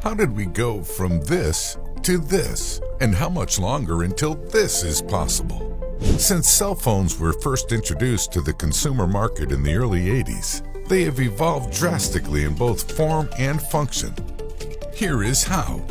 How did we go from this to this? And how much longer until this is possible? Since cell phones were first introduced to the consumer market in the early 80s, they have evolved drastically in both form and function. Here is how.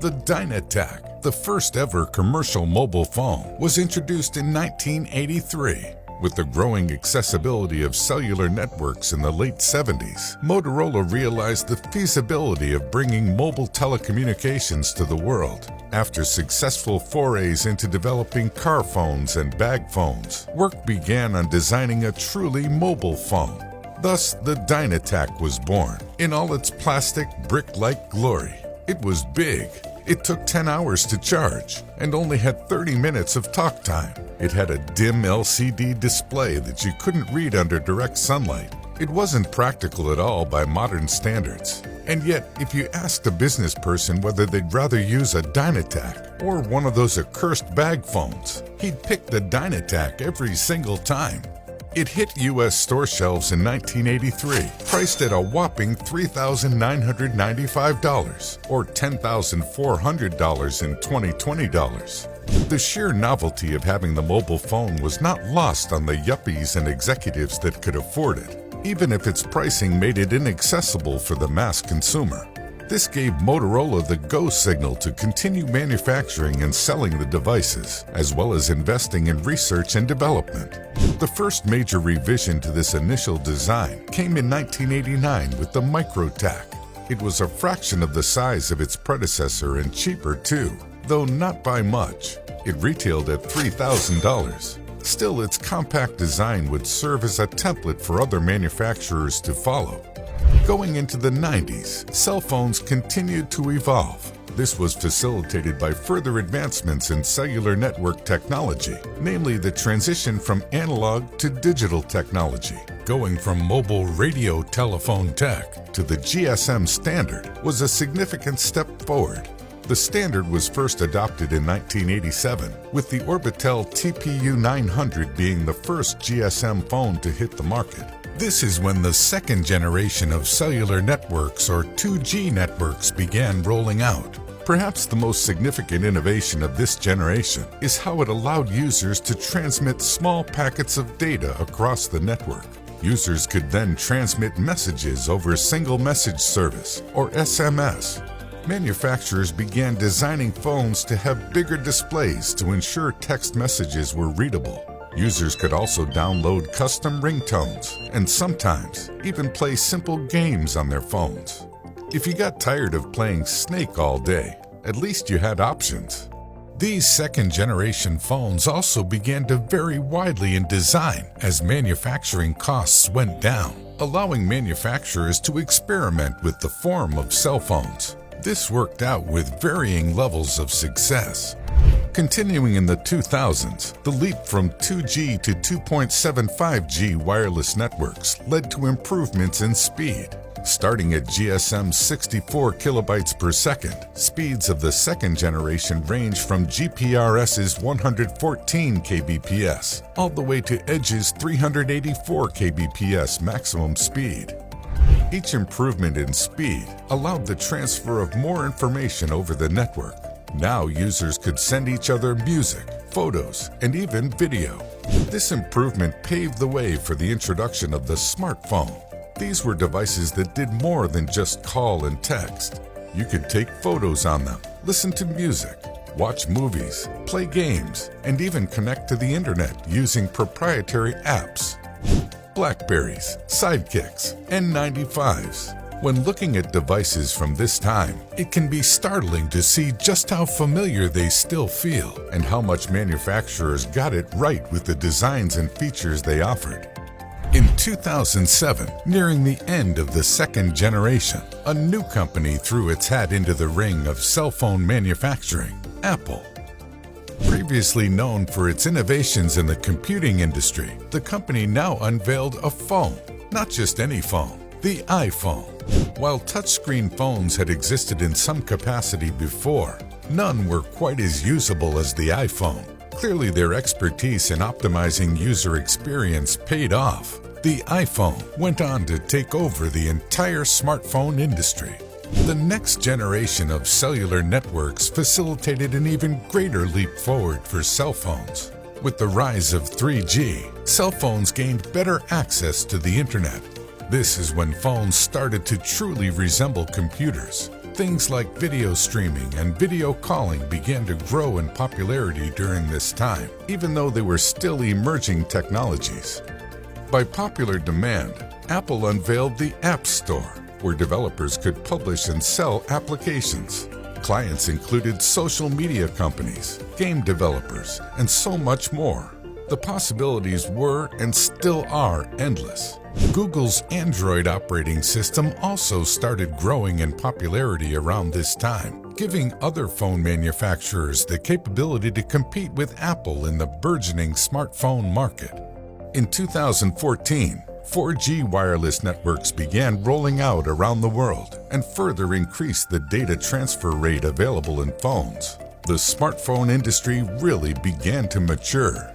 The Dynatac, the first ever commercial mobile phone, was introduced in 1983. With the growing accessibility of cellular networks in the late 70s, Motorola realized the feasibility of bringing mobile telecommunications to the world. After successful forays into developing car phones and bag phones, work began on designing a truly mobile phone. Thus, the Dynatac was born, in all its plastic, brick-like glory. It was big. It took 10 hours to charge and only had 30 minutes of talk time. It had a dim LCD display that you couldn't read under direct sunlight. It wasn't practical at all by modern standards. And yet, if you asked a business person whether they'd rather use a Dynatac or one of those accursed bag phones, he'd pick the Dynatac every single time. It hit U.S. store shelves in 1983, priced at a whopping $3,995 or $10,400 in 2020 dollars. The sheer novelty of having the mobile phone was not lost on the yuppies and executives that could afford it, even if its pricing made it inaccessible for the mass consumer. This gave Motorola the go signal to continue manufacturing and selling the devices, as well as investing in research and development. The first major revision to this initial design came in 1989 with the Microtac. It was a fraction of the size of its predecessor and cheaper too, though not by much. It retailed at $3,000. Still, its compact design would serve as a template for other manufacturers to follow. Going into the 90s, cell phones continued to evolve. This was facilitated by further advancements in cellular network technology, namely the transition from analog to digital technology. Going from mobile radio telephone tech to the GSM standard was a significant step forward. The standard was first adopted in 1987, with the Orbitel TPU-900 being the first GSM phone to hit the market. This is when the second generation of cellular networks, or 2G networks, began rolling out. Perhaps the most significant innovation of this generation is how it allowed users to transmit small packets of data across the network. Users could then transmit messages over single message service, or SMS. Manufacturers began designing phones to have bigger displays to ensure text messages were readable. Users could also download custom ringtones and sometimes even play simple games on their phones. If you got tired of playing Snake all day, at least you had options. These second-generation phones also began to vary widely in design as manufacturing costs went down, allowing manufacturers to experiment with the form of cell phones. This worked out with varying levels of success. Continuing in the 2000s, the leap from 2G to 2.75G wireless networks led to improvements in speed. Starting at GSM 64 kilobytes per second, speeds of the second generation range from GPRS's 114 kbps all the way to Edge's 384 kbps maximum speed. Each improvement in speed allowed the transfer of more information over the network. Now users could send each other music, photos, and even video. This improvement paved the way for the introduction of the smartphone. These were devices that did more than just call and text. You could take photos on them, listen to music, watch movies, play games, and even connect to the internet using proprietary apps. Blackberries, Sidekicks, N95s. When looking at devices from this time, it can be startling to see just how familiar they still feel and how much manufacturers got it right with the designs and features they offered. In 2007, nearing the end of the second generation, a new company threw its hat into the ring of cell phone manufacturing, Apple. Previously known for its innovations in the computing industry, the company now unveiled a phone, not just any phone, the iPhone. While touchscreen phones had existed in some capacity before, none were quite as usable as the iPhone. Clearly, their expertise in optimizing user experience paid off. The iPhone went on to take over the entire smartphone industry. The next generation of cellular networks facilitated an even greater leap forward for cell phones. With the rise of 3G, cell phones gained better access to the internet. This is when phones started to truly resemble computers. Things like video streaming and video calling began to grow in popularity during this time, even though they were still emerging technologies. By popular demand, Apple unveiled the App Store, where developers could publish and sell applications. Clients included social media companies, game developers, and so much more. The possibilities were and still are endless. Google's Android operating system also started growing in popularity around this time, giving other phone manufacturers the capability to compete with Apple in the burgeoning smartphone market. In 2014, 4G wireless networks began rolling out around the world and further increased the data transfer rate available in phones. The smartphone industry really began to mature.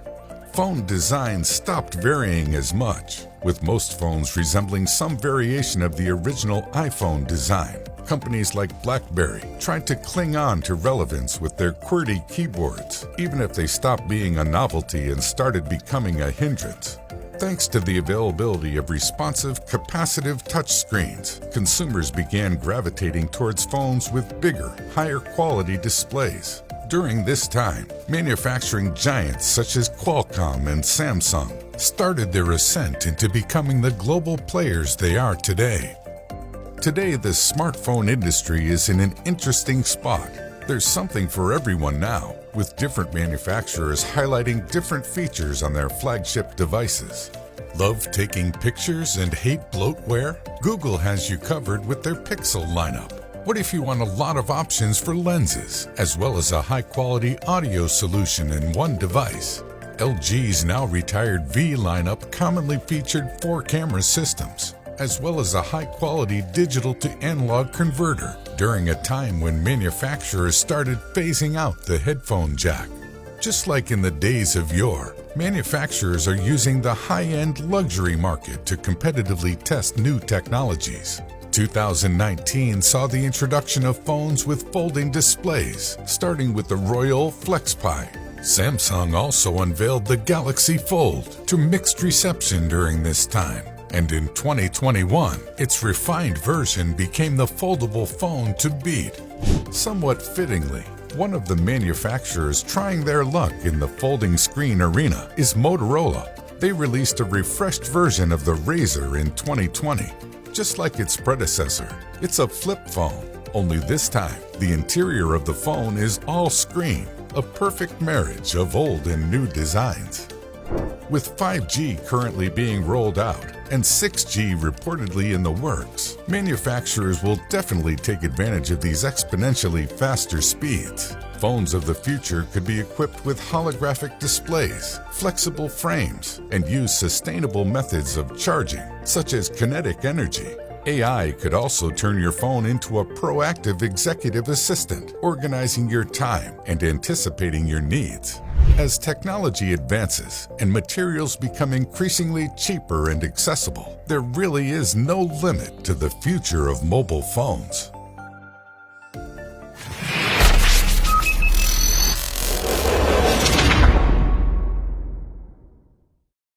Phone design stopped varying as much, with most phones resembling some variation of the original iPhone design. Companies like BlackBerry tried to cling on to relevance with their QWERTY keyboards, even if they stopped being a novelty and started becoming a hindrance. Thanks to the availability of responsive, capacitive touchscreens, consumers began gravitating towards phones with bigger, higher quality displays. During this time, manufacturing giants such as Qualcomm and Samsung started their ascent into becoming the global players they are today. Today, the smartphone industry is in an interesting spot. There's something for everyone now, with different manufacturers highlighting different features on their flagship devices. Love taking pictures and hate bloatware? Google has you covered with their Pixel lineup. What if you want a lot of options for lenses, as well as a high-quality audio solution in one device? LG's now retired V lineup commonly featured 4-camera systems, as well as a high-quality digital-to-analog converter during a time when manufacturers started phasing out the headphone jack. Just like in the days of yore, manufacturers are using the high-end luxury market to competitively test new technologies. 2019 saw the introduction of phones with folding displays, starting with the Royole FlexPi. Samsung also unveiled the Galaxy Fold to mixed reception during this time. And in 2021, its refined version became the foldable phone to beat. Somewhat fittingly, one of the manufacturers trying their luck in the folding screen arena is Motorola. They released a refreshed version of the Razr in 2020. Just like its predecessor, it's a flip phone, only this time the interior of the phone is all screen, a perfect marriage of old and new designs. With 5G currently being rolled out and 6G reportedly in the works, manufacturers will definitely take advantage of these exponentially faster speeds. Phones of the future could be equipped with holographic displays, flexible frames, and use sustainable methods of charging, such as kinetic energy. AI could also turn your phone into a proactive executive assistant, organizing your time and anticipating your needs. As technology advances and materials become increasingly cheaper and accessible, there really is no limit to the future of mobile phones.